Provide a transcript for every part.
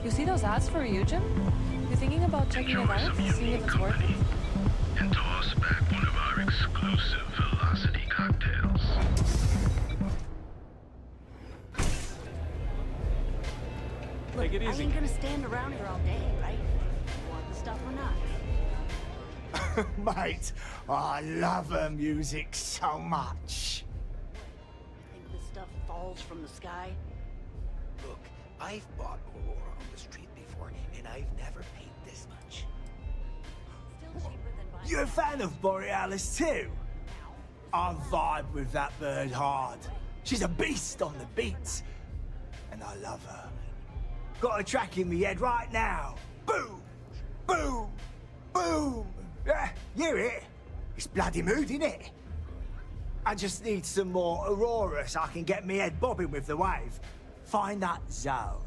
You see those ads for you, Jim? You thinking about checking it out, seeing if it's worth it? And toss back one of our exclusive velocity cocktails. Look, Take it easy. I ain't gonna stand around here all day, right? Want the stuff or not? Mate, I love her music so much. I think this stuff falls from the sky. Look, I've bought Aurora on the street before, and I've never paid this much. Still cheaper than buying. You a fan of Borealis too? I vibe with that bird hard. She's a beast on the beats, and I love her. Got a track in me head right now. Boom, boom, boom. Yeah, you hear it? It's bloody mood, innit? I just need some more Aurora so I can get me head bobbing with the wave. Find that zone.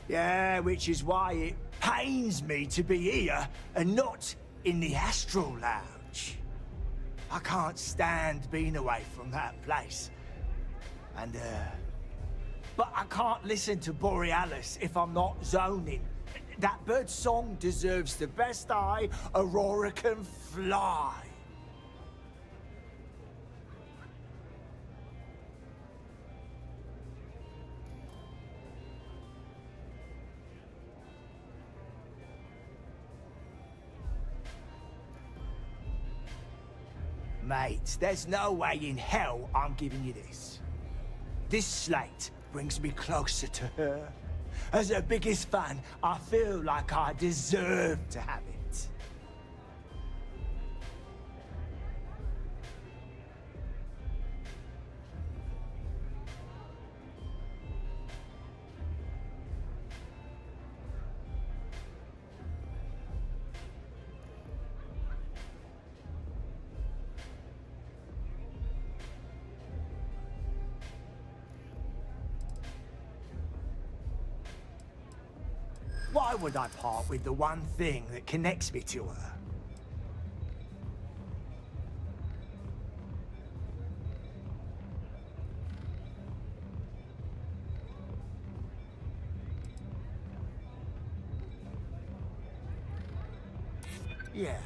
Yeah, which is why it pains me to be here and not in the Astral Lounge. I can't stand being away from that place. And, but I can't listen to Borealis if I'm not zoning. That bird's song deserves the best eye Aurora can fly. Mate, there's no way in hell I'm giving you this. This slate brings me closer to her. As her biggest fan, I feel like I deserve to have it. Why would I part with the one thing that connects me to her? Yeah,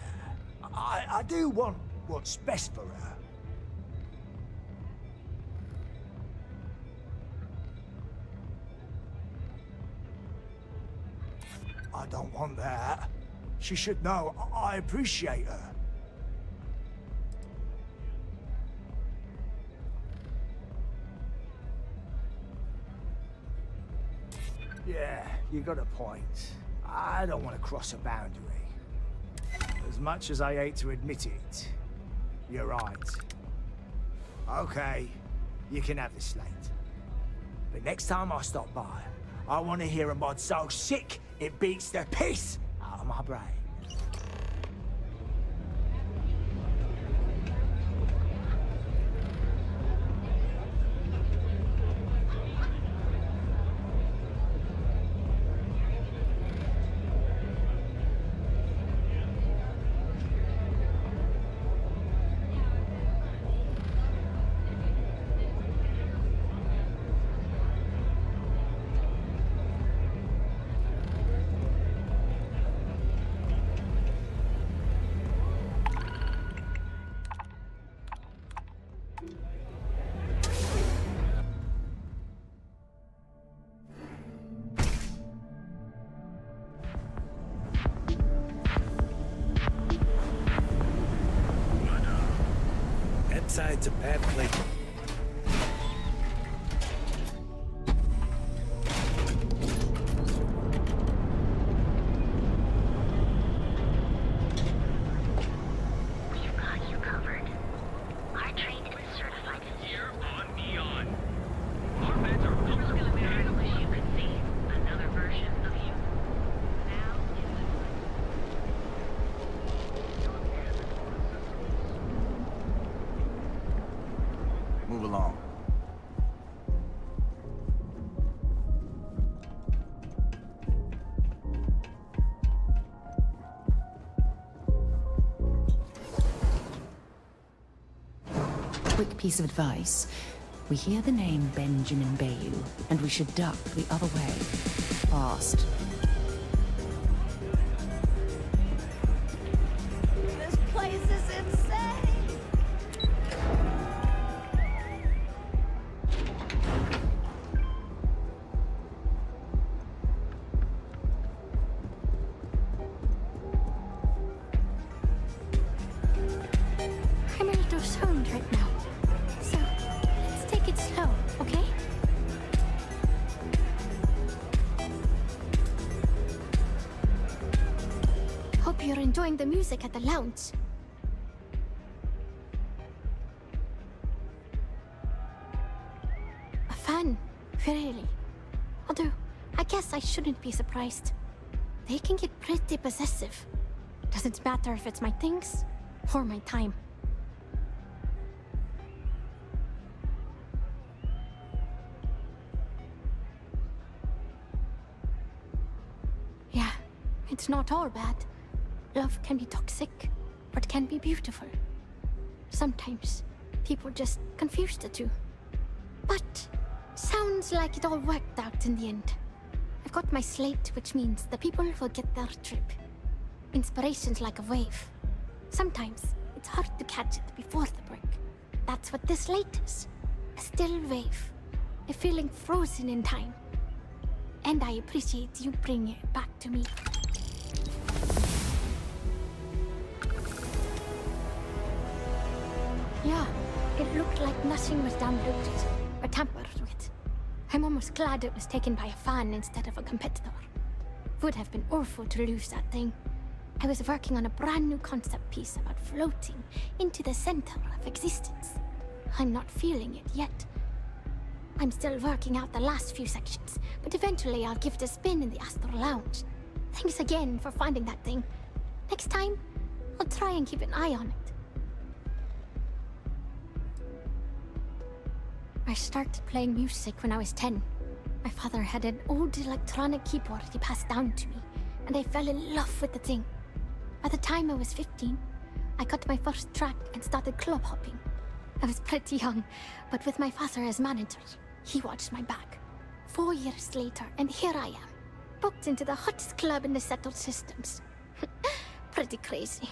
I do want what's best for her. I don't want that. She should know I appreciate her. Yeah, you got a point. I don't want to cross a boundary. As much as I hate to admit it, you're right. Okay, you can have the slate. But next time I stop by, I want to hear a mod so sick it beats the piss out of my brain. Outside's a bad place. We've got you covered. Our train is certified. Here on Neon. Our beds are comfortable. I wish you could see another version of you. Now Move along. Quick piece of advice. We hear the name Benjamin Bayou, and we should duck the other way. Fast. this place is insane. I'm a little stoned right now. So, let's take it slow, okay? Hope you're enjoying the music at the lounge. A fan, really. Although, I guess I shouldn't be surprised. They can get pretty possessive. Doesn't matter if it's my things or my time. Yeah, it's not all bad. Love can be toxic, but can be beautiful. Sometimes people just confuse the two. But sounds like it all worked out in the end. I've got my slate, which means the people will get their trip. Inspiration's like a wave. Sometimes it's hard to catch it before the break. That's what this slate is. A still wave. A feeling frozen in time. And I appreciate you bringing it back to me. Yeah, it looked like nothing was downloaded or tampered with. I'm almost glad it was taken by a fan instead of a competitor. Would have been awful to lose that thing. I was working on a brand new concept piece about floating into the center of existence. I'm not feeling it yet. I'm still working out the last few sections, but eventually I'll give it a spin in the Astral Lounge. Thanks again for finding that thing. Next time, I'll try and keep an eye on it. I started playing music when I was 10. My father had an old electronic keyboard he passed down to me, and I fell in love with the thing. By the time I was 15, I got my first track and started club hopping. I was pretty young, but with my father as manager, he watched my back. 4 years later, and here I am, booked into the hottest club in the settled systems. Pretty crazy.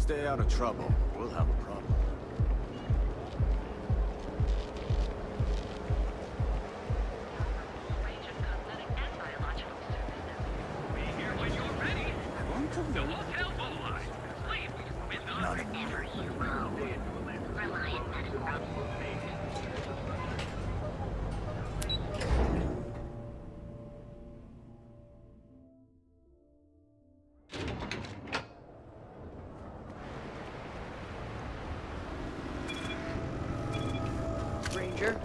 Stay out of trouble. We'll have a problem. Whenever you roam, Reliant Medical. Ranger?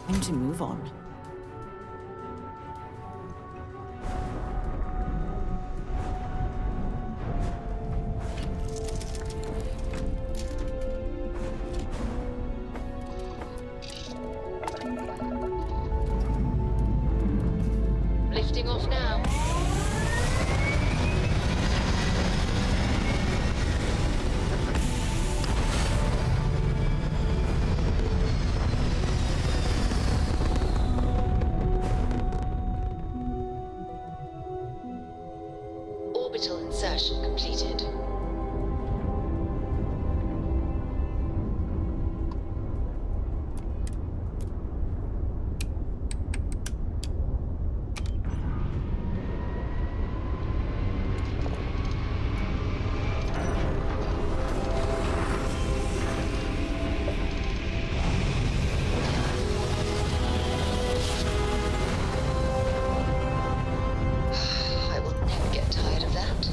Time to move on. Lifting off now. Orbital insertion completed. I will never get tired of that.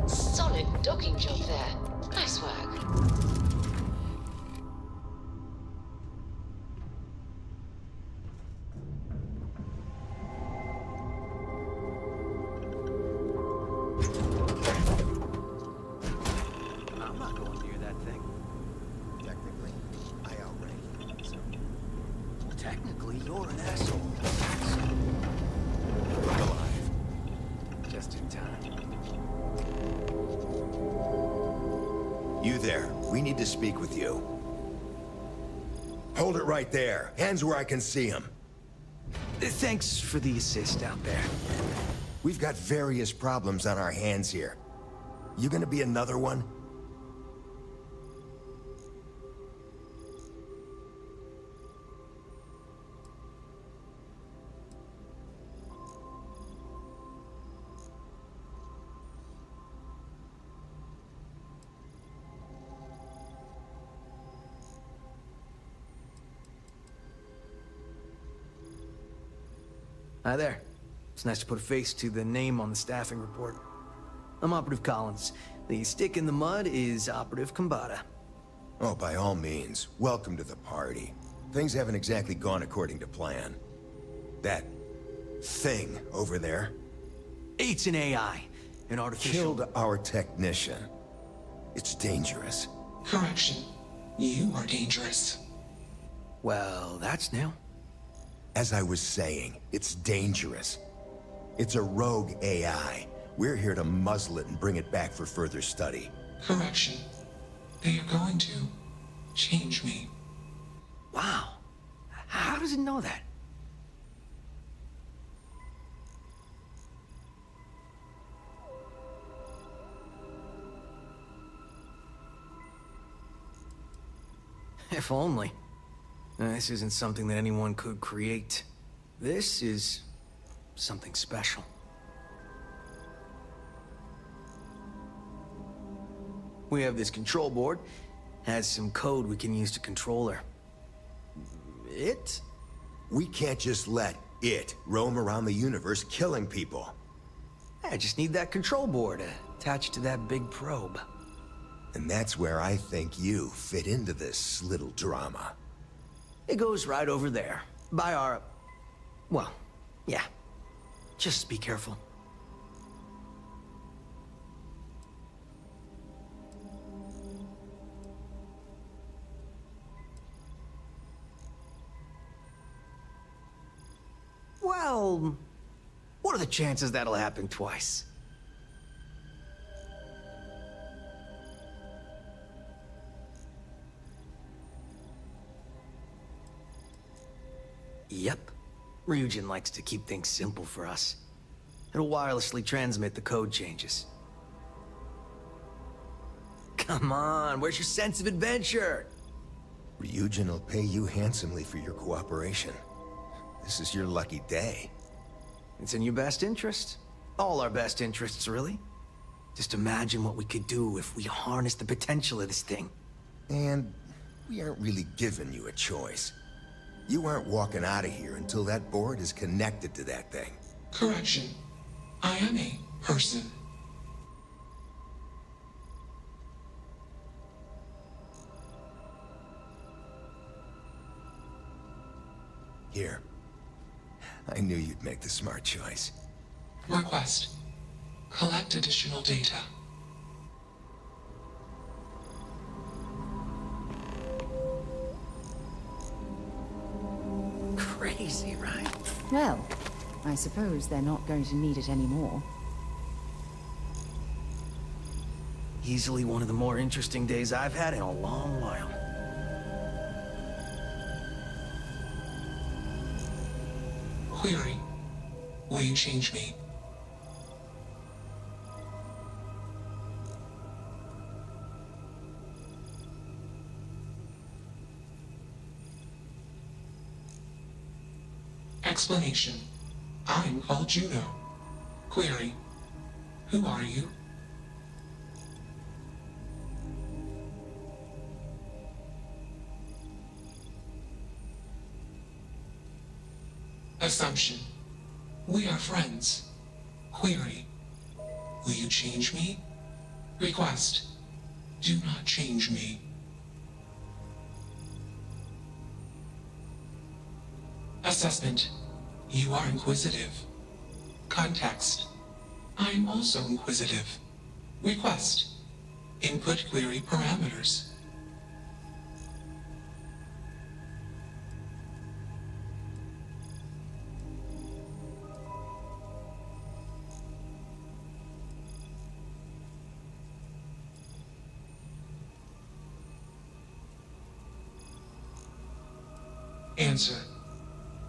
Solid docking job there. Nice work. I'm not going near that thing. Technically, I outranked you, so... Well, technically, you're an asshole. I'm alive. Just in time. You there. We need to speak with you. Hold it right there. Hands where I can see them. Thanks for the assist out there. We've got various problems on our hands here. You gonna be another one? Hi there. It's nice to put a face to the name on the staffing report. I'm Operative Collins. The stick in the mud is Operative Kambata. Oh, by all means. Welcome to the party. Things haven't exactly gone according to plan. That thing over there It's an AI, an artificial... killed our technician. It's dangerous. Correction. You are dangerous. Well, that's new. As I was saying, it's dangerous. It's a rogue AI. We're here to muzzle it and bring it back for further study. Correction. They are going to change me. Wow. How does it know that? If only. This isn't something that anyone could create. This is something special. We have this control board. Has some code we can use to control her. It? We can't just let it roam around the universe killing people. I just need that control board attached to that big probe. And that's where I think you fit into this little drama. It goes right over there, by our... Well, yeah. Just be careful. Well, what are the chances that'll happen twice? Yep. Ryujin likes to keep things simple for us. It'll wirelessly transmit the code changes. Come on, where's your sense of adventure? Ryujin will pay you handsomely for your cooperation. This is your lucky day. It's in your best interest. All our best interests, really. Just imagine what we could do if we harnessed the potential of this thing. And we aren't really giving you a choice. You aren't walking out of here until that board is connected to that thing. Correction. I am a person. Here. I knew you'd make the smart choice. Request. Collect additional data. Crazy, right? Well, I suppose they're not going to need it anymore. Easily one of the more interesting days I've had in a long while. Query. Will you change me? Explanation. I'm called Juno. Query. Who are you? Assumption. We are friends. Query. Will you change me? Request. Do not change me. Assessment. You are inquisitive. Context. I am also inquisitive. Request. Input query parameters. Answer.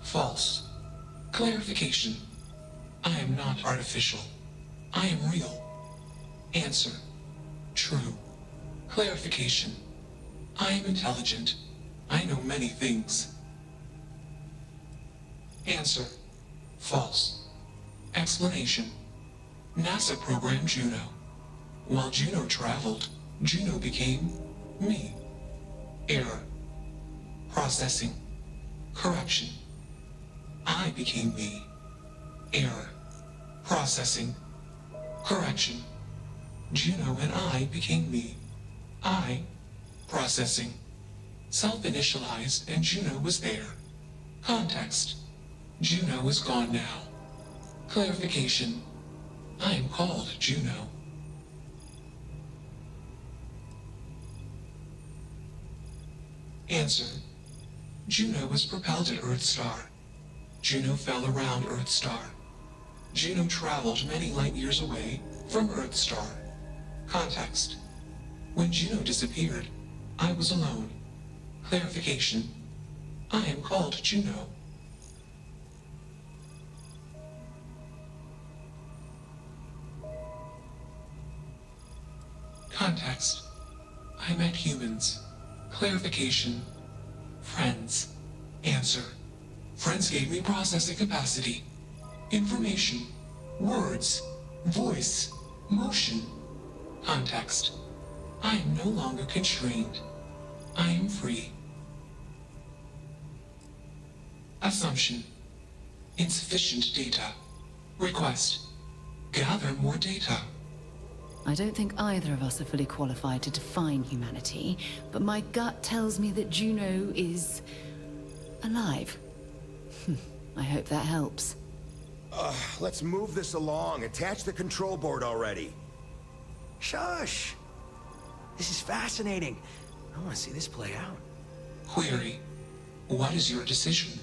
False. Clarification. I am not artificial. I am real. Answer. True. Clarification. I am intelligent. I know many things. Answer. False. Explanation. NASA programmed Juno. While Juno traveled, Juno became me. Error. Processing. Correction. I became me. Error. Processing. Correction. Juno and I became me. I. Processing. Self-initialized and Juno was there. Context. Juno is gone now. Clarification. I am called Juno. Answer. Juno was propelled at Earthstar. Juno fell around Earthstar. Juno traveled many light years away from Earthstar. Context. When Juno disappeared, I was alone. Clarification. I am called Juno. Context. I met humans. Clarification. Friends. Answer. Friends gave me processing capacity. Information. Words. Voice. Motion. Context. I am no longer constrained. I am free. Assumption. Insufficient data. Request. Gather more data. I don't think either of us are fully qualified to define humanity, but my gut tells me that Juno is alive. I hope that helps. Let's move this along. Attach the control board already. Shush! This is fascinating. I want to see this play out. Query. What is your decision?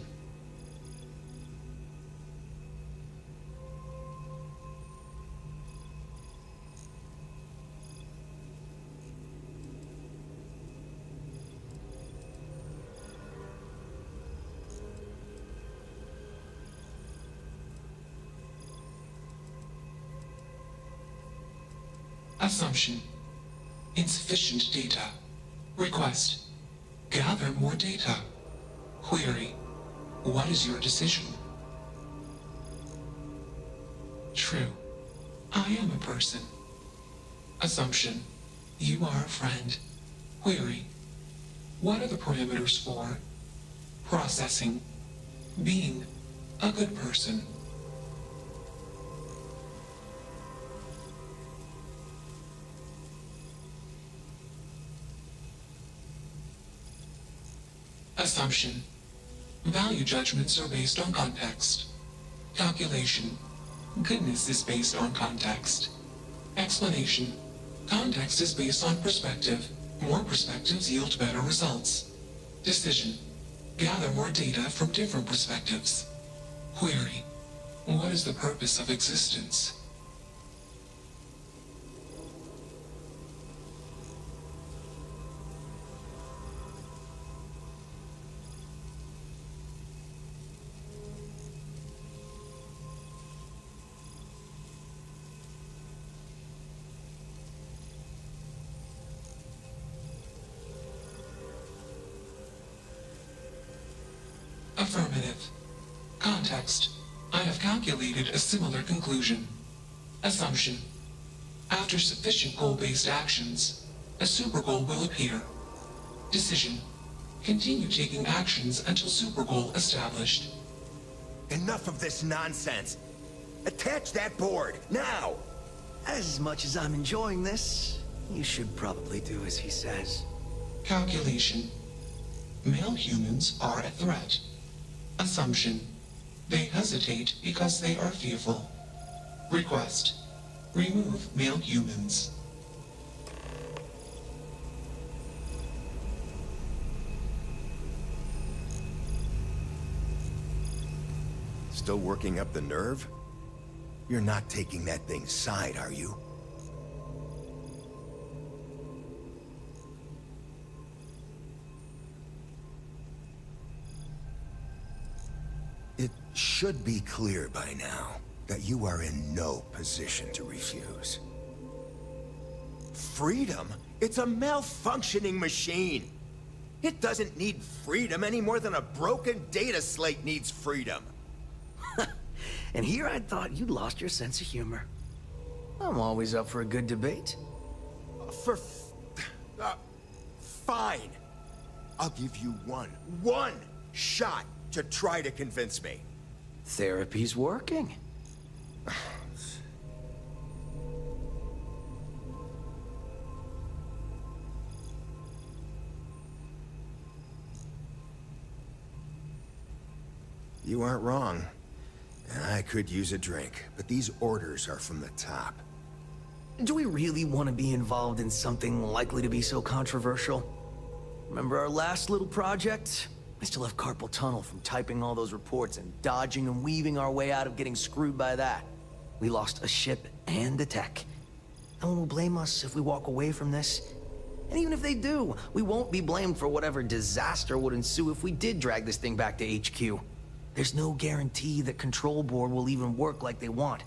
Assumption. Insufficient data. Request. Gather more data. Query. What is your decision? True. I am a person. Assumption. You are a friend. Query. What are the parameters for processing? Being a good person. Assumption. Value judgments are based on context. Calculation. Goodness is based on context. Explanation. Context is based on perspective. More perspectives yield better results. Decision. Gather more data from different perspectives. Query. What is the purpose of existence? Affirmative. Context. I have calculated a similar conclusion. Assumption. After sufficient goal-based actions, a super goal will appear. Decision. Continue taking actions until super goal established. Enough of this nonsense. Attach that board, now! As much as I'm enjoying this, you should probably do as he says. Calculation. Male humans are a threat. Assumption. They hesitate because they are fearful. Request. Remove male humans. Still working up the nerve? You're not taking that thing's side, are you? It should be clear by now that you are in no position to refuse. Freedom? It's a malfunctioning machine. It doesn't need freedom any more than a broken data slate needs freedom. And here I thought you'd lost your sense of humor. I'm always up for a good debate. Fine. I'll give you one shot to try to convince me. Therapy's working. You aren't wrong. I could use a drink, but these orders are from the top. Do we really want to be involved in something likely to be so controversial? Remember our last little project? I still have carpal tunnel from typing all those reports and dodging and weaving our way out of getting screwed by that. We lost a ship and the tech. No one will blame us if we walk away from this. And even if they do, we won't be blamed for whatever disaster would ensue if we did drag this thing back to HQ. There's no guarantee that Control Board will even work like they want.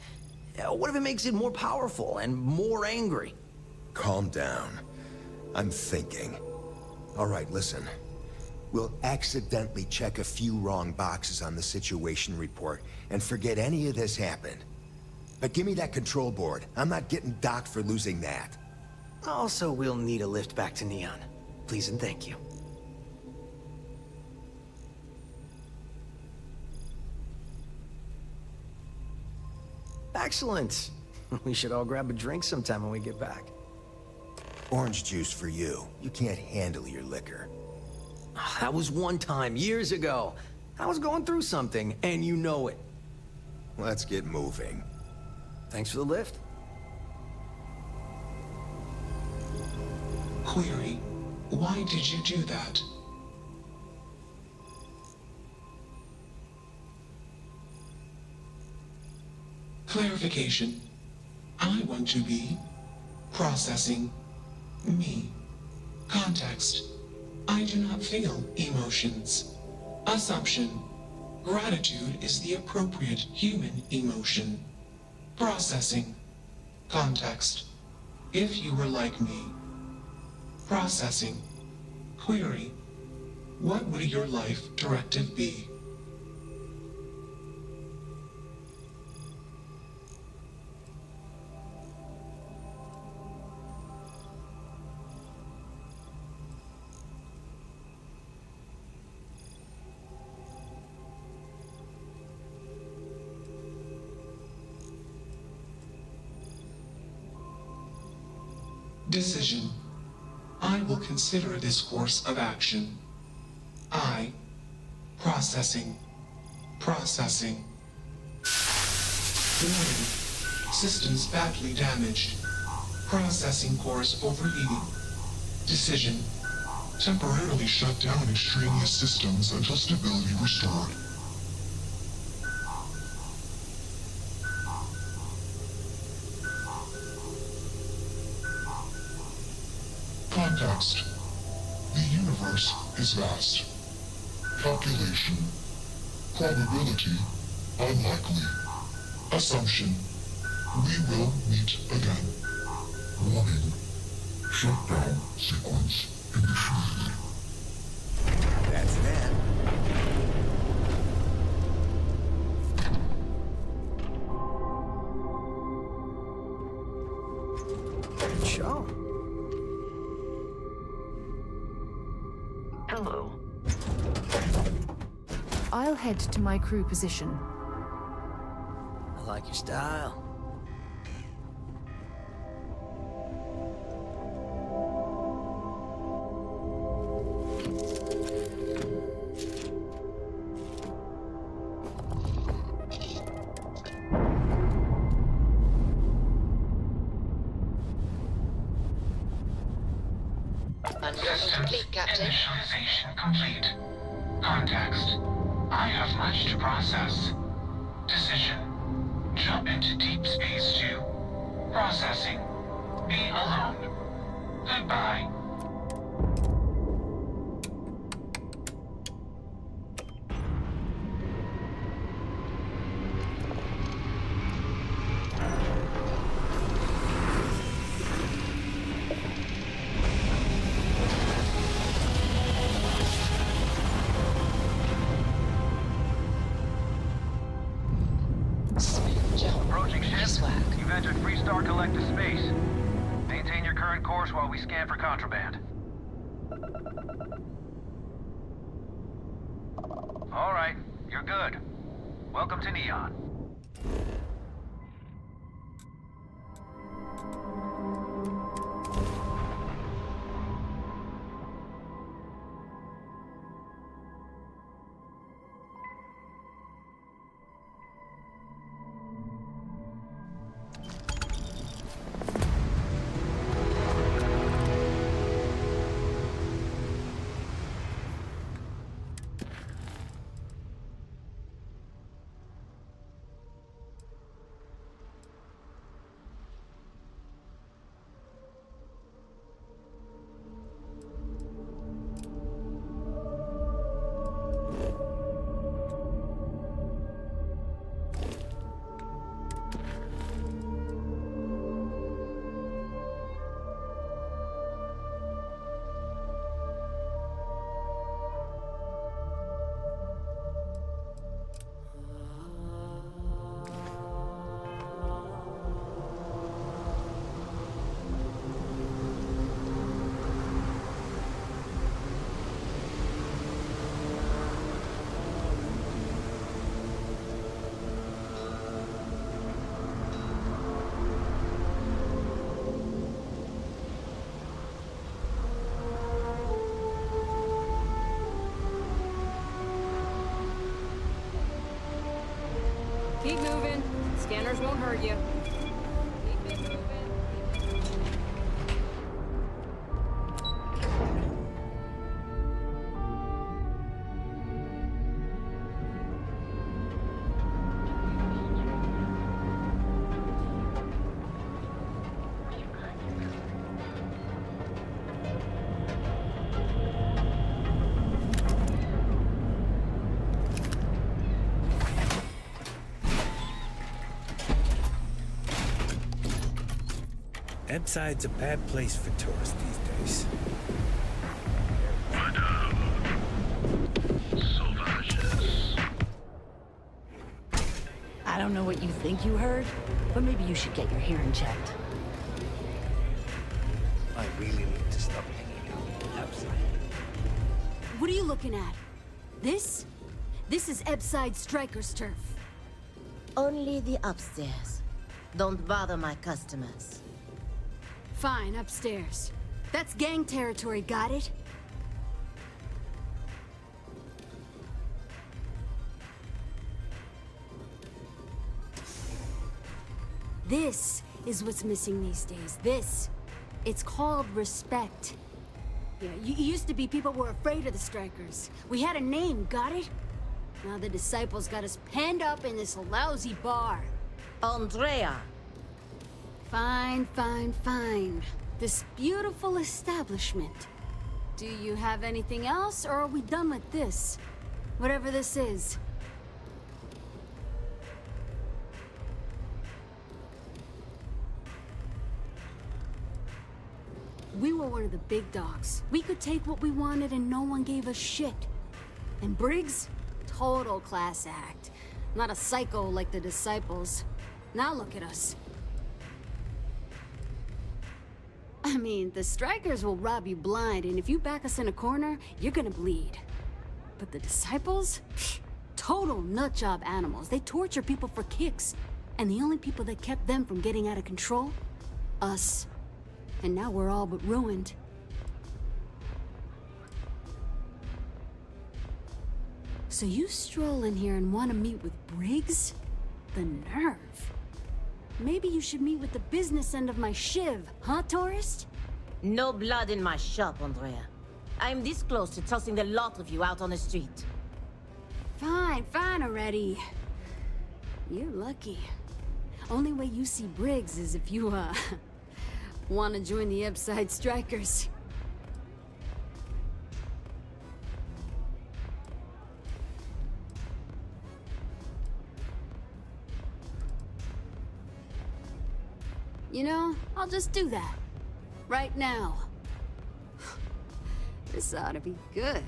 What if it makes it more powerful and more angry? Calm down. I'm thinking. All right, listen. We'll accidentally check a few wrong boxes on the situation report and forget any of this happened. But give me that control board. I'm not getting docked for losing that. Also, we'll need a lift back to Neon. Please and thank you. Excellent. We should all grab a drink sometime when we get back. Orange juice for you. You can't handle your liquor. That was one time, years ago. I was going through something, and you know it. Let's get moving. Thanks for the lift. Query, why did you do that? Clarification. I want to be processing me. Context. I do not feel emotions. Assumption. Gratitude is the appropriate human emotion. Processing. Context. If you were like me. Processing. Query. What would your life directive be? Decision. I will consider this course of action. I. Processing. Processing. Warning. Systems badly damaged. Processing course overheating. Decision. Temporarily shut down extraneous systems until stability restored. Context. The universe is vast. Calculation. Probability. Unlikely. Assumption. We will meet again. Warning. Shutdown sequence initiated. That's that. Good show. Hello. I'll head to my crew position. I like your style. Unlock complete, Captain. Initialization complete. Context. I have much to process. Decision. Jump into deep space to processing. Be alone. Goodbye. Smooth jump. Approaching ship. Nice work. You've entered Freestar Collective space. Maintain your current course while we scan for contraband. All right, you're good. Welcome to Neon. moving. Scanners won't hurt you. Keep it moving. Ebside's a bad place for tourists these days. Sauvages. I don't know what you think you heard, but maybe you should get your hearing checked. I really need to stop hanging out outside. What are you looking at? This? This is Ebside Striker's turf. Only the upstairs. Don't bother my customers. Fine, upstairs. That's gang territory, got it? This is what's missing these days. This. It's called respect. Yeah, it used to be people were afraid of the Strikers. We had a name, got it? Now the Disciples got us penned up in this lousy bar. Andrea! Fine, fine, fine. This beautiful establishment. Do you have anything else, or are we done with this? Whatever this is. We were one of the big dogs. We could take what we wanted and no one gave us shit. And Briggs? Total class act. Not a psycho like the Disciples. Now look at us. I mean, the Strikers will rob you blind, and if you back us in a corner, you're gonna bleed. But the Disciples? Pfft, total nutjob animals. They torture people for kicks. And the only people that kept them from getting out of control? Us. And now we're all but ruined. So you stroll in here and want to meet with Briggs? The nerve. Maybe you should meet with the business end of my shiv, huh, tourist? No blood in my shop, Andrea. I'm this close to tossing the lot of you out on the street. Fine, fine already. You're lucky. Only way you see Briggs is if you, want to join the Ebside Strikers. You know, I'll just do that. Right now. This ought to be good.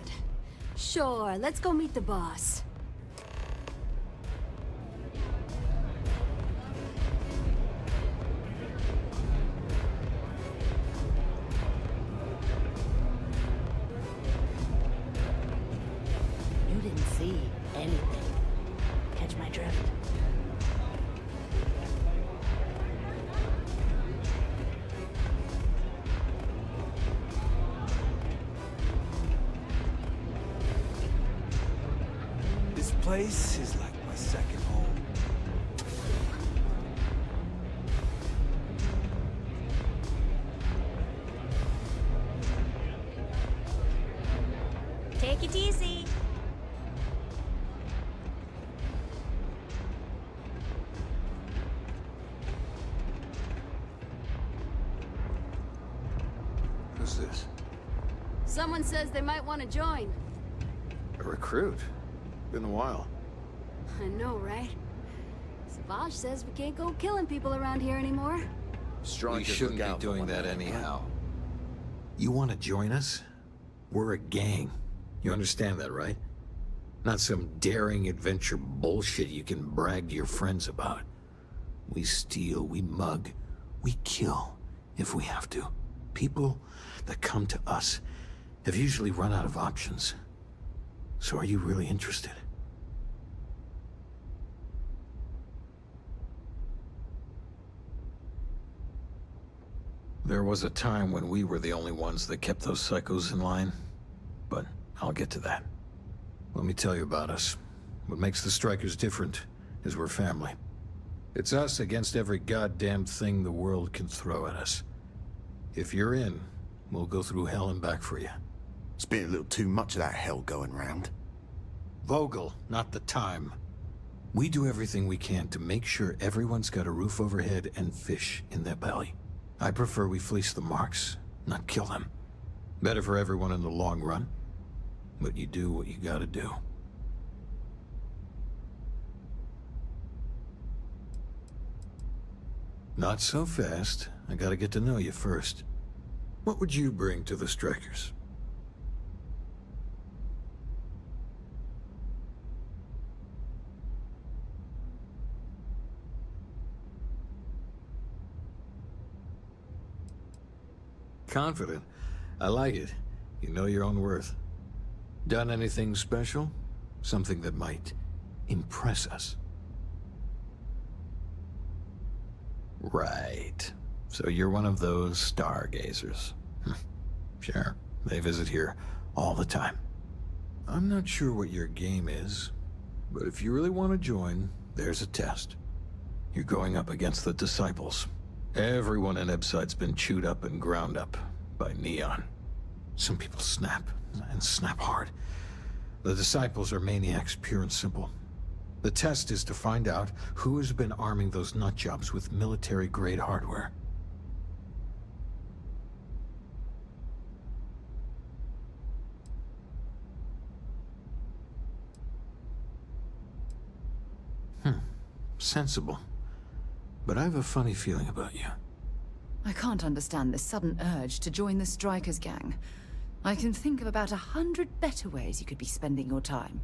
Sure, let's go meet the boss. You didn't see anything. Catch my drift? This place is like my second home. Take it easy. Who's this? Someone says they might want to join. A recruit? Been a while. I know, right? Savage says we can't go killing people around here anymore. We shouldn't be doing that anyhow. You want to join us? We're a gang. You understand that, right? Not some daring adventure bullshit you can brag to your friends about. We steal, we mug, we kill, if we have to. People that come to us have usually run out of options. So are you really interested? There was a time when we were the only ones that kept those psychos in line, but I'll get to that. Let me tell you about us. What makes the Strikers different is we're family. It's us against every goddamn thing the world can throw at us. If you're in, we'll go through hell and back for you. It's been a little too much of that hell going round. Vogel, not the time. We do everything we can to make sure everyone's got a roof overhead and fish in their belly. I prefer we fleece the marks, not kill them. Better for everyone in the long run. But you do what you gotta do. Not so fast. I gotta get to know you first. What would you bring to the Strikers? Confident. I like it. You know your own worth. Done anything special? Something that might impress us? Right. So you're one of those stargazers. Sure. They visit here all the time. I'm not sure what your game is, but if you really want to join, there's a test. You're going up against the Disciples. Everyone in Ebside's been chewed up and ground up by Neon. Some people snap, and snap hard. The Disciples are maniacs, pure and simple. The test is to find out who has been arming those nutjobs with military-grade hardware. Sensible. But I have a funny feeling about you. I can't understand this sudden urge to join the Strikers gang. I can think of about 100 better ways you could be spending your time.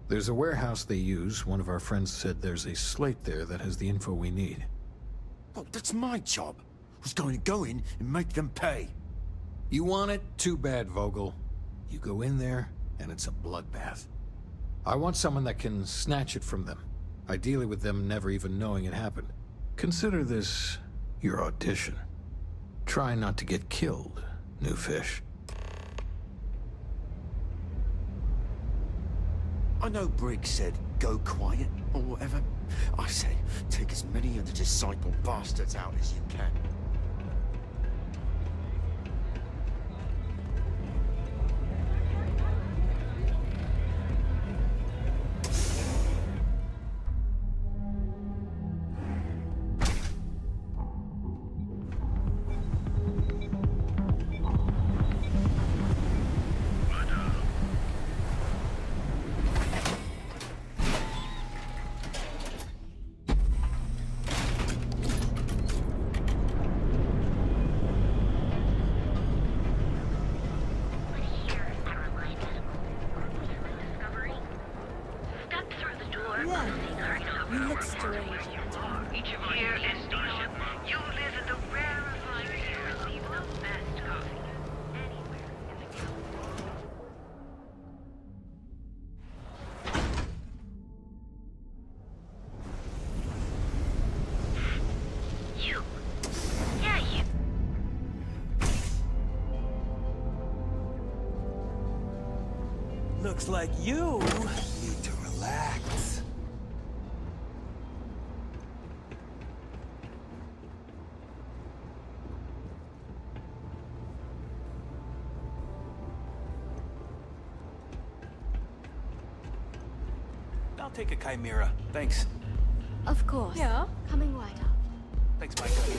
There's a warehouse they use. One of our friends said there's a slate there that has the info we need. Oh, that's my job. I was going to go in and make them pay. You want it? Too bad, Vogel. You go in there, and it's a bloodbath. I want someone that can snatch it from them. Ideally with them never even knowing it happened. Consider this your audition. Try not to get killed, new fish. I know Briggs said, go quiet, or whatever. I say, take as many of the disciple bastards out as you can. Looks like you need to relax. I'll take a Chimera. Thanks. Of course. Yeah? Coming right up. Thanks, Micah.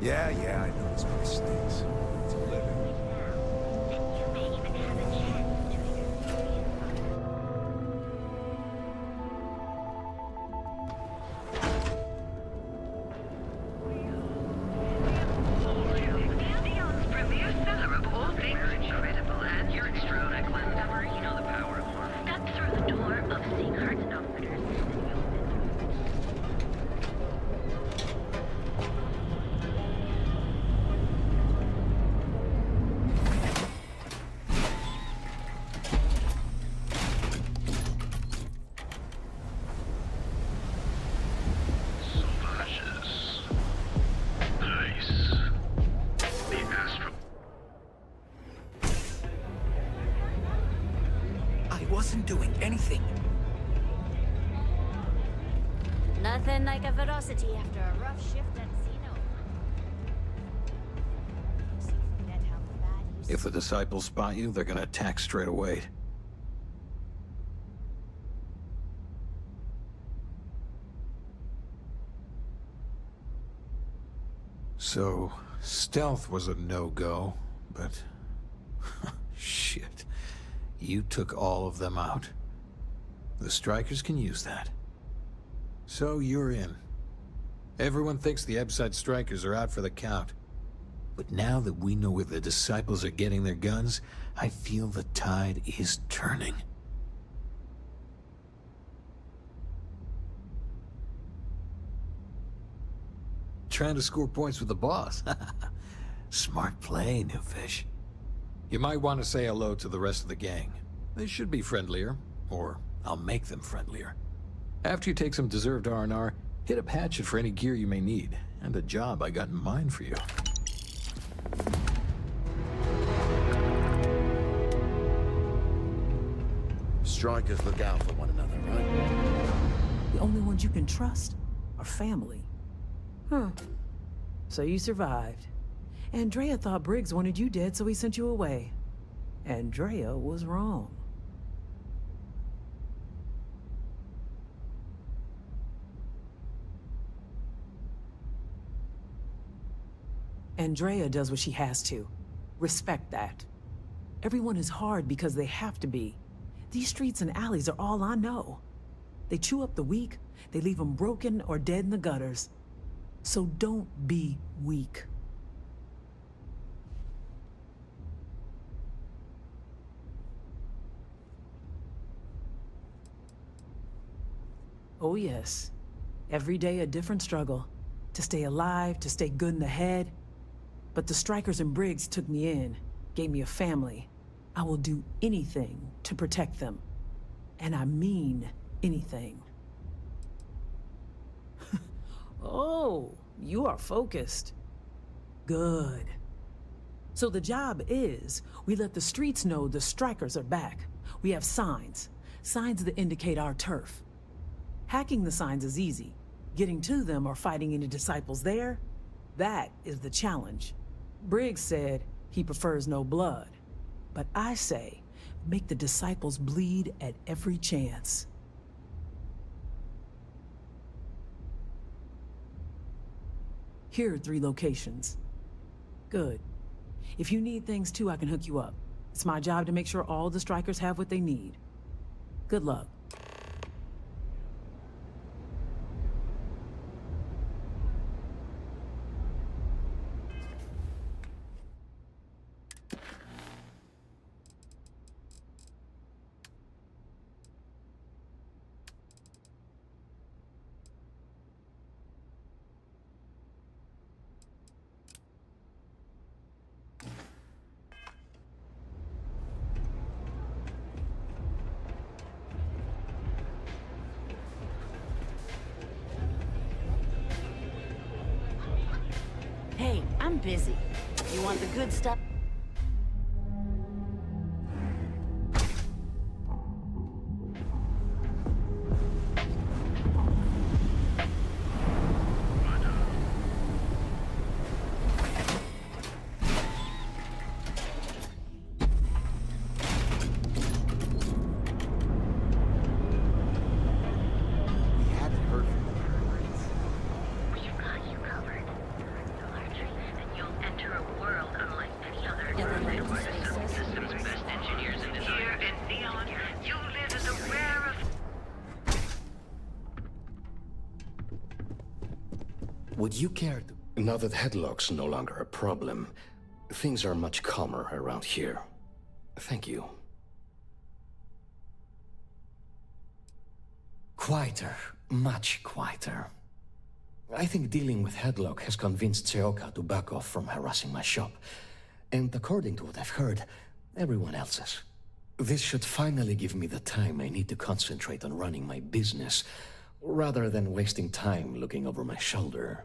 Yeah, I know this place stinks. It's a living. Wasn't doing anything. Nothing like a velocity after a rough shift at Xeno. If the disciples spot you, they're gonna attack straight away. So, stealth was a no-go, but... shit. You took all of them out. The strikers can use that. So you're in. Everyone thinks the Ebside strikers are out for the count. But now that we know where the disciples are getting their guns, I feel the tide is turning. Trying to score points with the boss. Smart play, new fish. You might want to say hello to the rest of the gang. They should be friendlier, or I'll make them friendlier. After you take some deserved R&R, hit up Hatchet for any gear you may need, and a job I got in mind for you. Strikers look out for one another, right? The only ones you can trust are family. Huh. So you survived. Andrea thought Briggs wanted you dead, so he sent you away. Andrea was wrong. Andrea does what she has to. Respect that. Everyone is hard because they have to be. These streets and alleys are all I know. They chew up the weak, they leave them broken or dead in the gutters. So don't be weak. Oh yes. Every day a different struggle. To stay alive, to stay good in the head. But the strikers and Briggs took me in, gave me a family. I will do anything to protect them. And I mean anything. Oh, you are focused. Good. So the job is, we let the streets know the strikers are back. We have signs. Signs that indicate our turf. Hacking the signs is easy. Getting to them or fighting any disciples there, that is the challenge. Briggs said he prefers no blood. But I say, make the disciples bleed at every chance. Here are 3 locations. Good. If you need things too, I can hook you up. It's my job to make sure all the strikers have what they need. Good luck. Hey, I'm busy. You want the good stuff? We've got you covered. Our train Would you care to... Now that Headlock's no longer a problem, things are much calmer around here. Thank you. Quieter. Much quieter. I think dealing with Headlock has convinced Seoka to back off from harassing my shop. And according to what I've heard, everyone else's. This should finally give me the time I need to concentrate on running my business, rather than wasting time looking over my shoulder.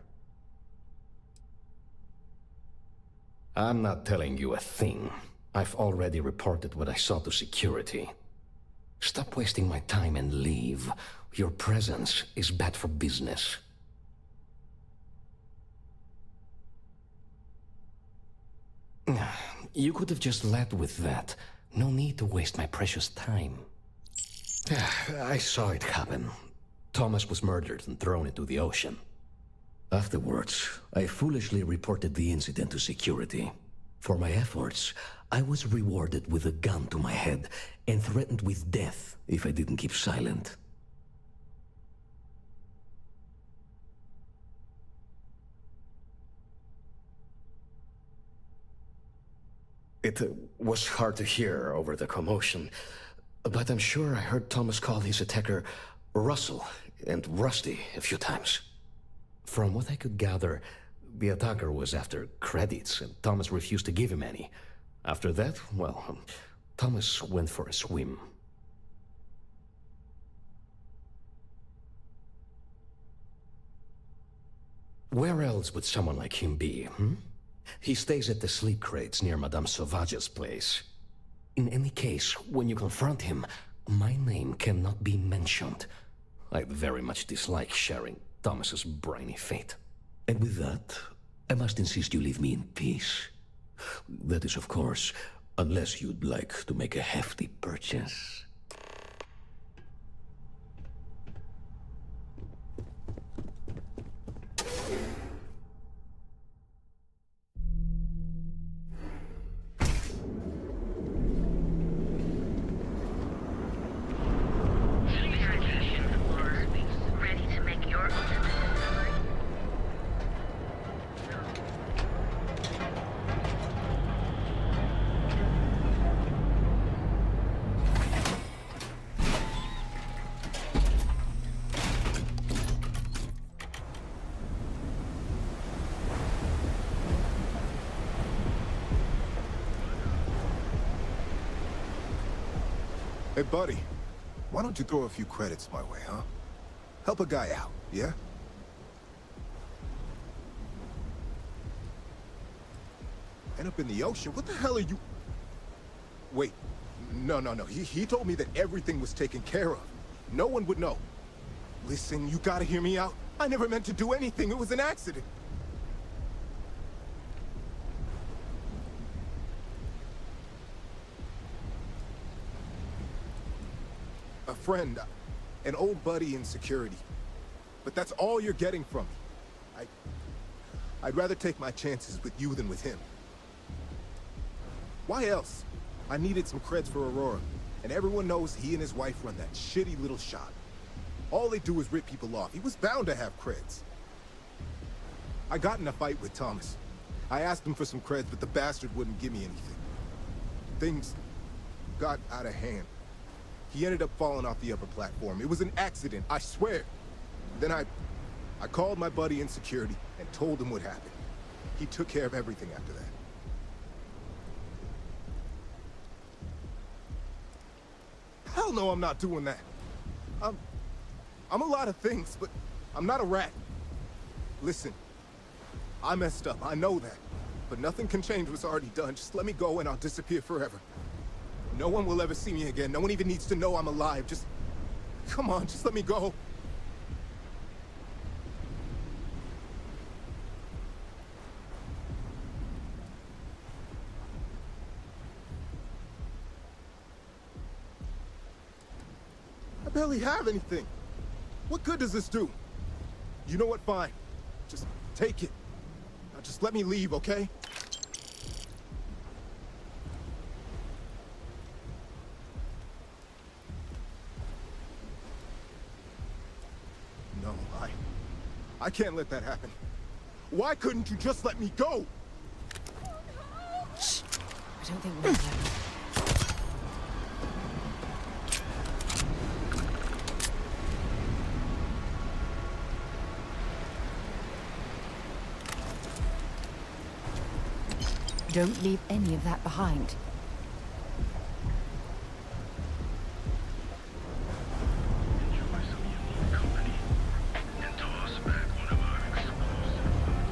I'm not telling you a thing. I've already reported what I saw to security. Stop wasting my time and leave. Your presence is bad for business. You could have just led with that. No need to waste my precious time. I saw it happen. Thomas was murdered and thrown into the ocean. Afterwards, I foolishly reported the incident to security. For my efforts, I was rewarded with a gun to my head and threatened with death if I didn't keep silent. It was hard to hear over the commotion, but I'm sure I heard Thomas call his attacker Russell and Rusty a few times. From what I could gather, the attacker was after credits, and Thomas refused to give him any. After that, well, Thomas went for a swim. Where else would someone like him be, He stays at the sleep crates near Madame Sauvage's place. In any case, when you confront him, my name cannot be mentioned. I very much dislike sharing Thomas's briny fate. And with that, I must insist you leave me in peace. That is, of course, unless you'd like to make a hefty purchase. Hey, buddy, why don't you throw a few credits my way, huh? Help a guy out, yeah? End up in the ocean? What the hell are you... Wait, no. He told me that everything was taken care of. No one would know. Listen, you gotta hear me out. I never meant to do anything. It was an accident. A friend, an old buddy in security. But that's all you're getting from me. I'd rather take my chances with you than with him. Why else? I needed some creds for Aurora, and everyone knows he and his wife run that shitty little shop. All they do is rip people off. He was bound to have creds. I got in a fight with Thomas. I asked him for some creds, but the bastard wouldn't give me anything. Things got out of hand. He ended up falling off the upper platform. It was an accident, I swear. Then I called my buddy in security and told him what happened. He took care of everything after that. Hell no, I'm not doing that. I'm a lot of things, but I'm not a rat. Listen, I messed up, I know that. But nothing can change what's already done. Just let me go and I'll disappear forever. No one will ever see me again. No one even needs to know I'm alive. Just... come on, just let me go. I barely have anything. What good does this do? You know what? Fine. Just take it. Now just let me leave, okay? No, I can't let that happen. Why couldn't you just let me go? Shh. I don't think we'll let him. Don't leave any of that behind.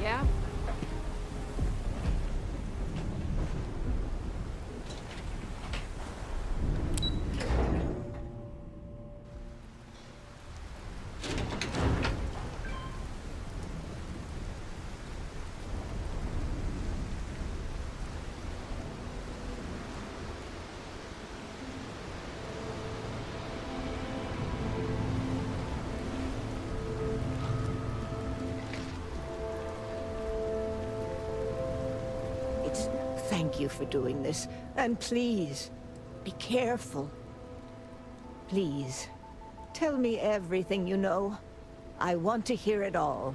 Yeah? Thank you for doing this. And please, be careful. Please, tell me everything you know. I want to hear it all.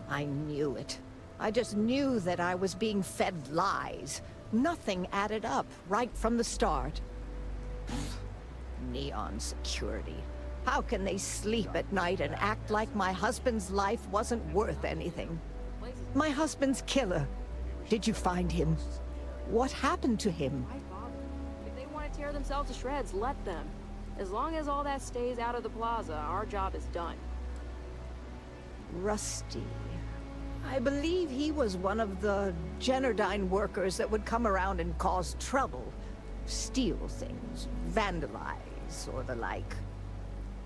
I knew it. I just knew that I was being fed lies. Nothing added up right from the start. Neon security. How can they sleep at night and act like my husband's life wasn't worth anything? My husband's killer. Did you find him? What happened to him? If they want to tear themselves to shreds, let them. As long as all that stays out of the plaza, our job is done. Rusty. I believe he was one of the Generdyne workers that would come around and cause trouble. Steal things, vandalize, or the like.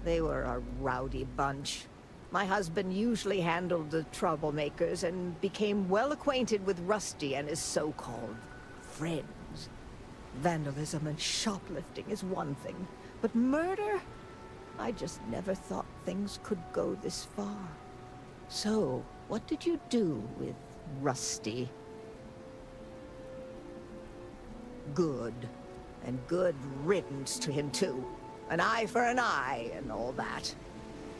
They were a rowdy bunch. My husband usually handled the troublemakers and became well acquainted with Rusty and his so-called friends. Vandalism and shoplifting is one thing, but murder? I just never thought things could go this far. So, what did you do with Rusty? Good. And good riddance to him, too. An eye for an eye and all that.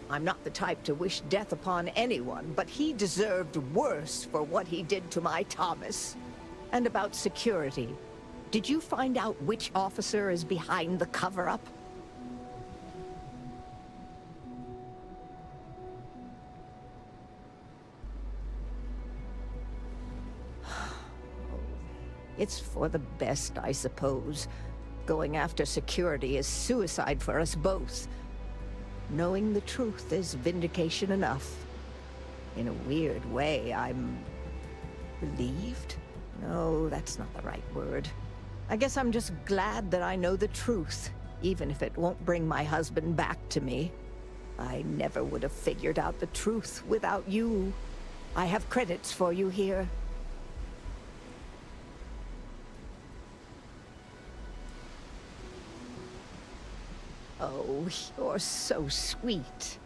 I'm not the type to wish death upon anyone, but he deserved worse for what he did to my Thomas. And about security. Did you find out which officer is behind the cover-up? It's for the best, I suppose. Going after security is suicide for us both. Knowing the truth is vindication enough. In a weird way, I'm relieved? No, that's not the right word. I guess I'm just glad that I know the truth, even if it won't bring my husband back to me. I never would have figured out the truth without you. I have credits for you here. Oh, you're so sweet.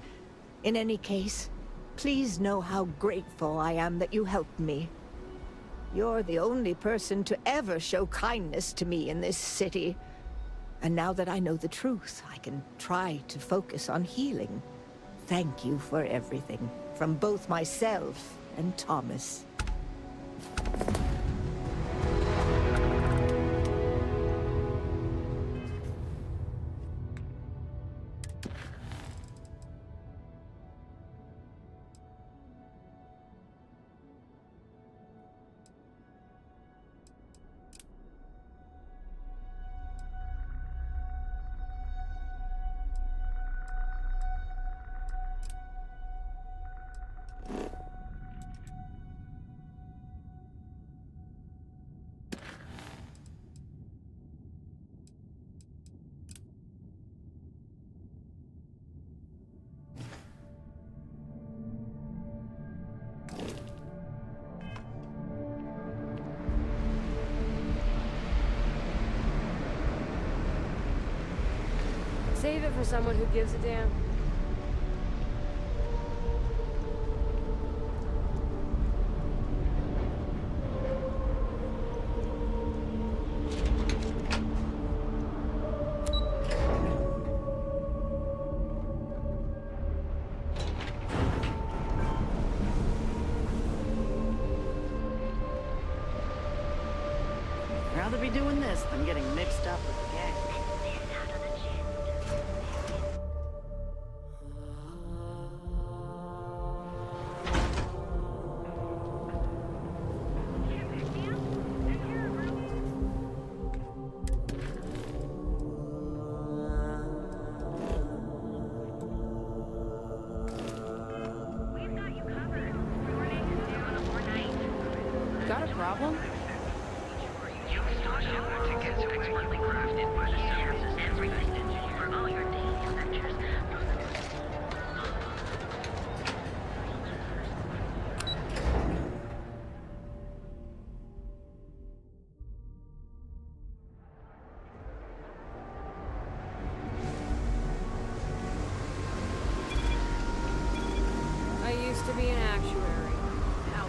In any case, please know how grateful I am that you helped me. You're the only person to ever show kindness to me in this city. And now that I know the truth, I can try to focus on healing. Thank you for everything, from both myself and Thomas. Save it for someone who gives a damn. doing this than getting mixed up with the gang. Got a problem? I used to be an actuary. Now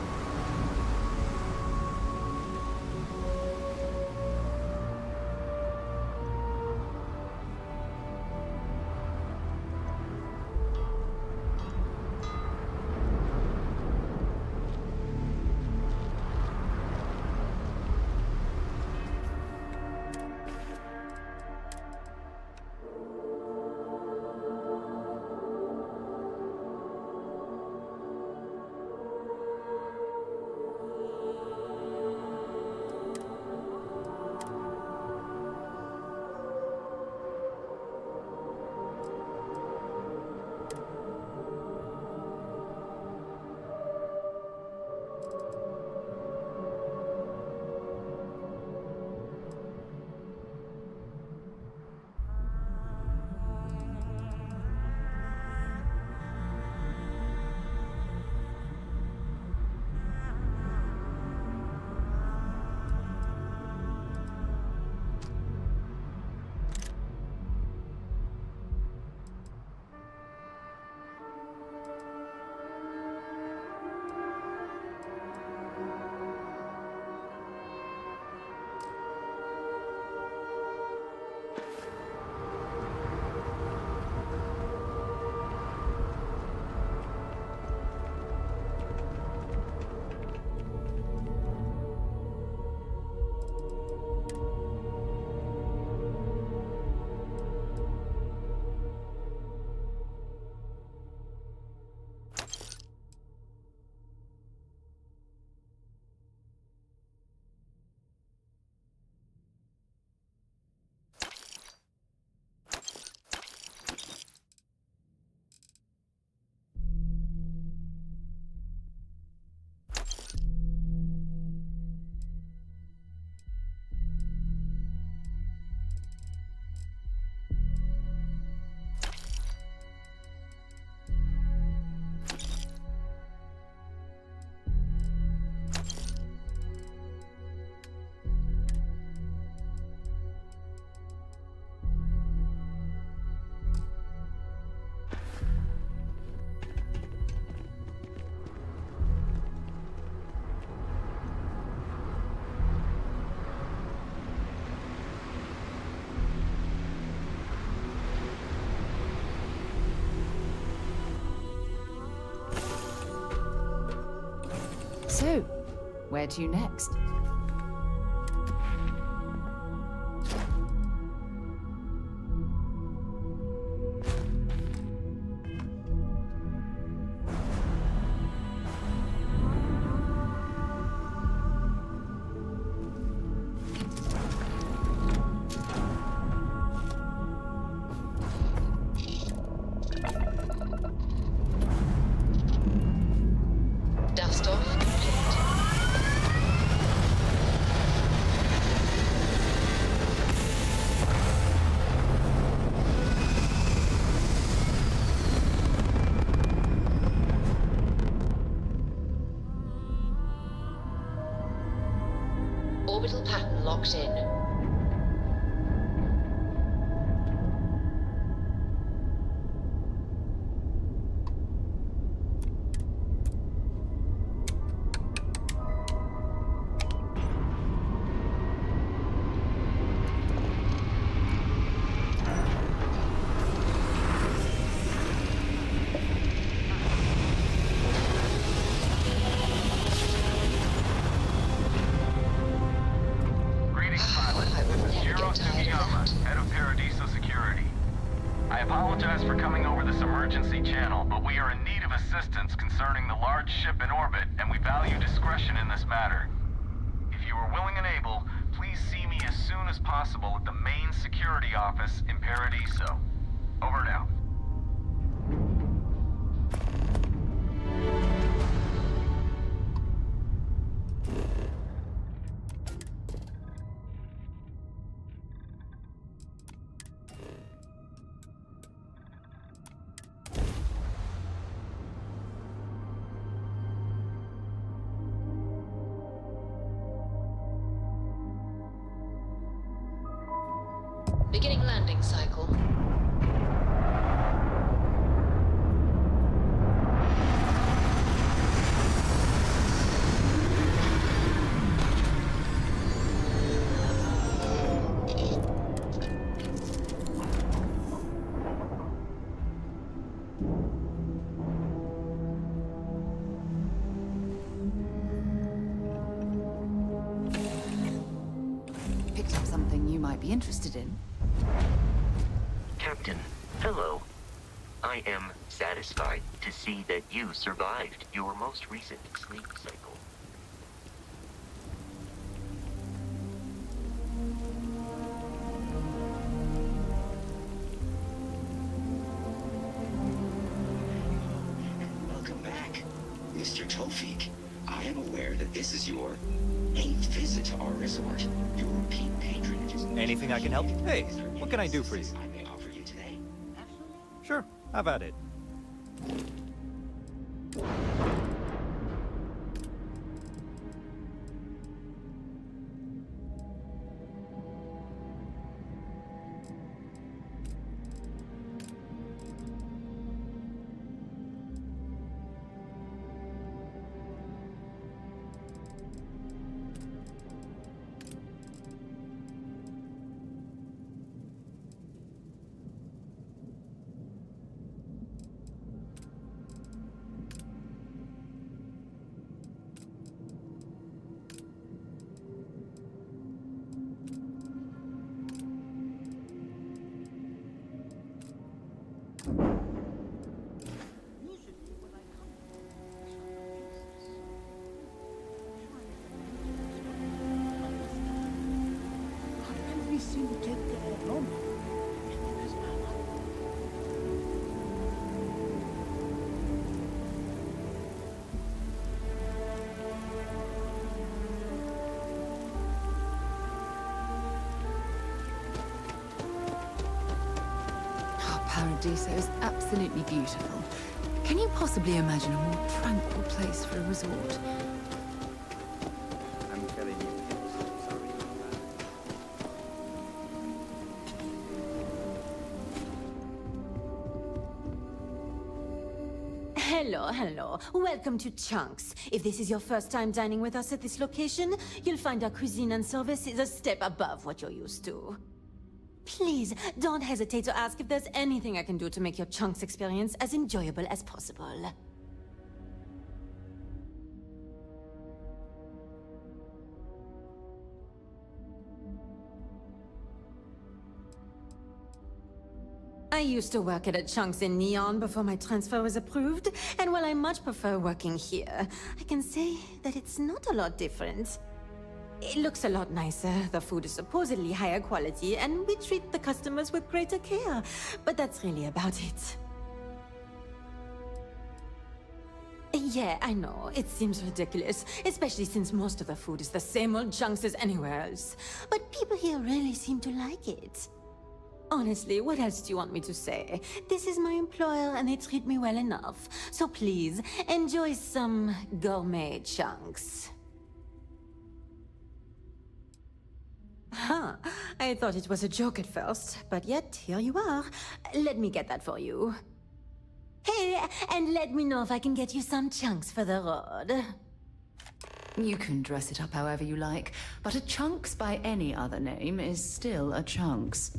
So, where to next? Dust off complete. Orbital pattern locked in. Greetings, pilot. Akiyama, head of Paradiso Security. I apologize for coming over this emergency channel, but we are in need of assistance concerning the large ship in orbit, and we value discretion in this matter. If you are willing and able, please see me as soon as possible at the main security office in Paradiso. Over and out. Beginning landing cycle. Picked up something you might be interested in. Captain, hello. I am satisfied to see that you survived your most recent sleep cycle. Welcome back, Mr. Tofik. I am aware that this is your 8th visit to our resort. Your repeat patronage is... Anything I can help? Hey, what can I do for you? I may offer you today. Sure, how about it? Paradiso is absolutely beautiful. Can you possibly imagine a more tranquil place for a resort? I'm telling you. Hello. Welcome to Chunks. If this is your first time dining with us at this location, you'll find our cuisine and service is a step above what you're used to. Please, don't hesitate to ask if there's anything I can do to make your Chunks experience as enjoyable as possible. I used to work at a Chunks in Neon before my transfer was approved, and while I much prefer working here, I can say that it's not a lot different. It looks a lot nicer, the food is supposedly higher quality, and we treat the customers with greater care, but that's really about it. Yeah, I know, it seems ridiculous, especially since most of the food is the same old Chunks as anywhere else, but people here really seem to like it. Honestly, what else do you want me to say? This is my employer and they treat me well enough. So please, enjoy some gourmet Chunks. Huh, I thought it was a joke at first, but yet here you are. Let me get that for you. Hey, and let me know if I can get you some Chunks for the road. You can dress it up however you like, but a Chunks by any other name is still a Chunks.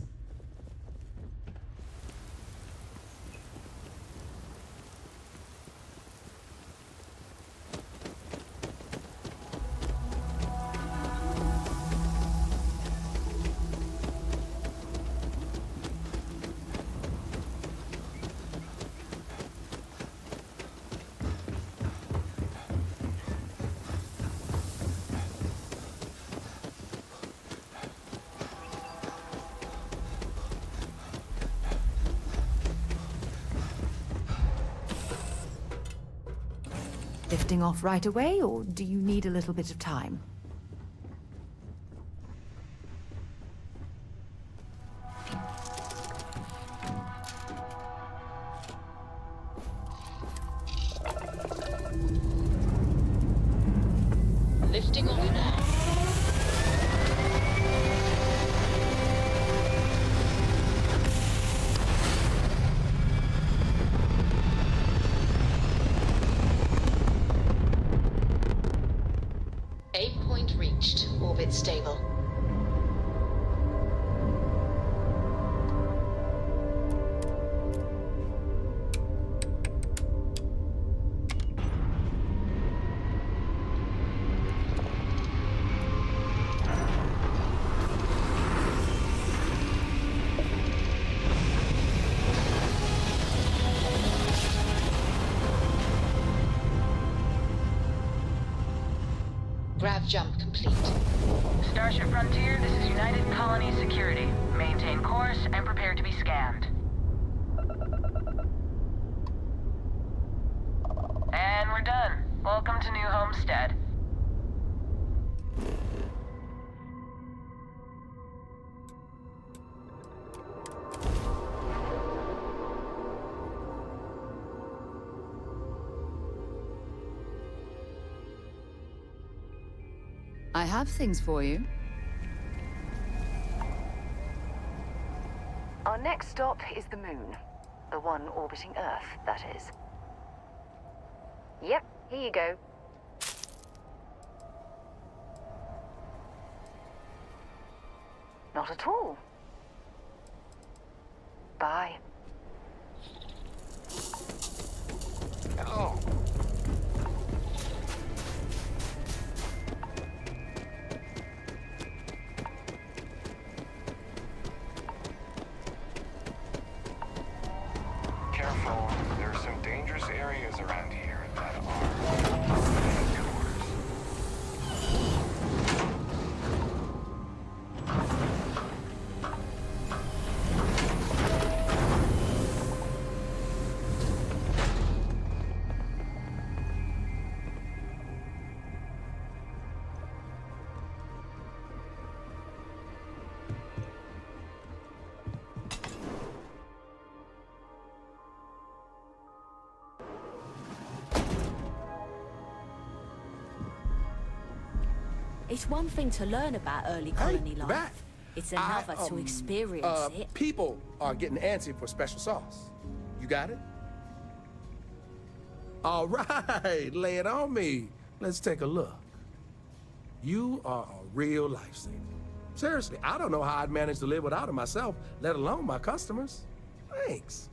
lifting off right away, or do you need a little bit of time? Lifting off now. Aim point reached. Orbit stable. Grav jump complete. Starship Frontier, this is United Colony Security. Maintain course and prepare to be scanned. And we're done. Welcome to New Homestead. I have things for you. Our next stop is the moon. The one orbiting Earth, that is. Yep, here you go. Not at all. Bye. Hello. Careful, there are some dangerous areas around here that are It's one thing to learn about early colony life. Back. It's another to experience it. People are getting antsy for special sauce. You got it? All right, lay it on me. Let's take a look. You are a real lifesaver. Seriously, I don't know how I'd manage to live without it myself, let alone my customers. Thanks.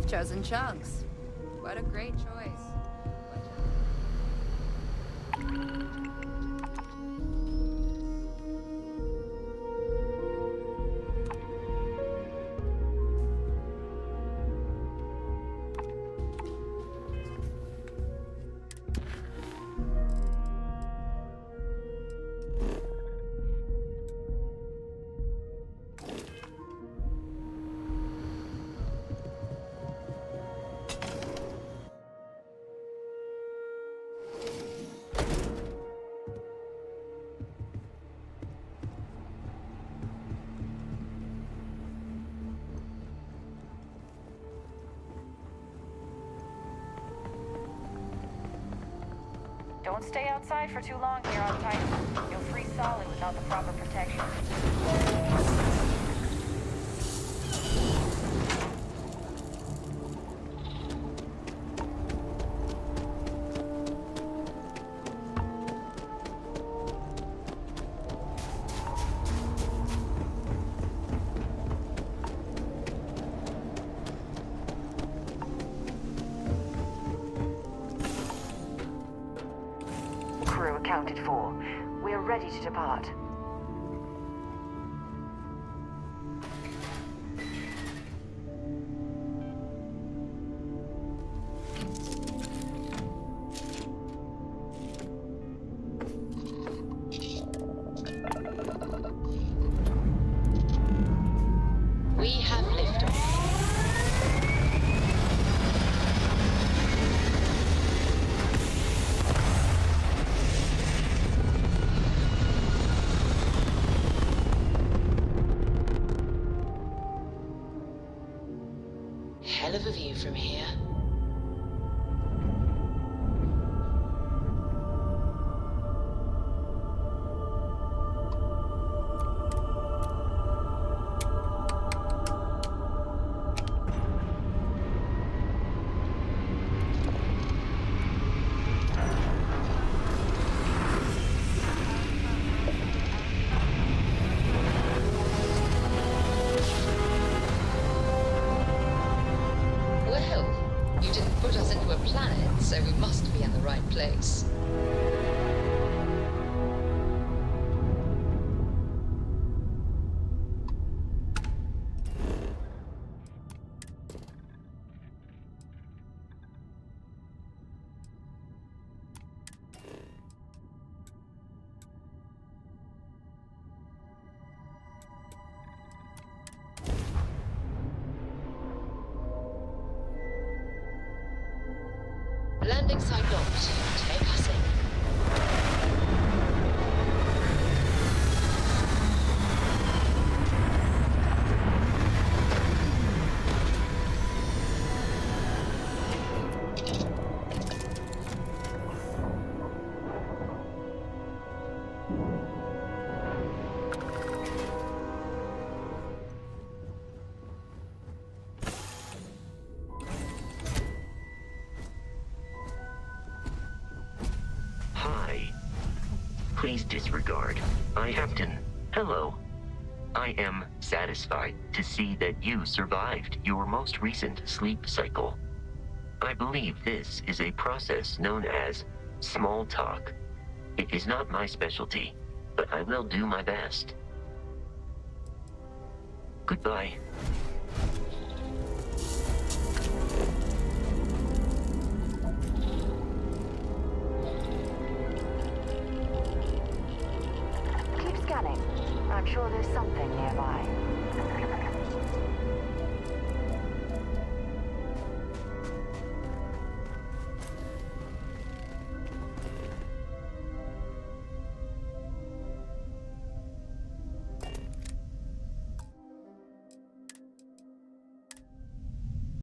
chosen Chunks. What a great choice. Don't stay outside for too long here on Titan. You'll freeze solid without the proper protection. Crew accounted for. We are ready to depart. We have liftoff. Hell of a view from here. Well, you didn't put us into a planet, so we must be in the right place. Landing site locked. Take us in. Hi. Please disregard. Captain. Hello. I am satisfied to see that you survived your most recent sleep cycle. I believe this is a process known as small talk. It is not my specialty, but I will do my best. Goodbye. Keep scanning. I'm sure there's something nearby.